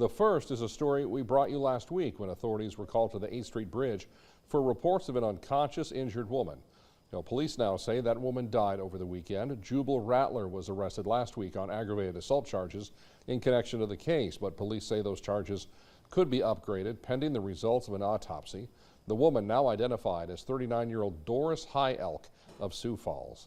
The first is a story we brought you last week when authorities were called to the 8th Street Bridge for reports of an unconscious, injured woman. Police now say that woman died over the weekend. Jubal Rattler was arrested last week on aggravated assault charges in connection to the case, but police say those charges could be upgraded pending the results of an autopsy. The woman, now identified as 39-year-old Doris High Elk of Sioux Falls.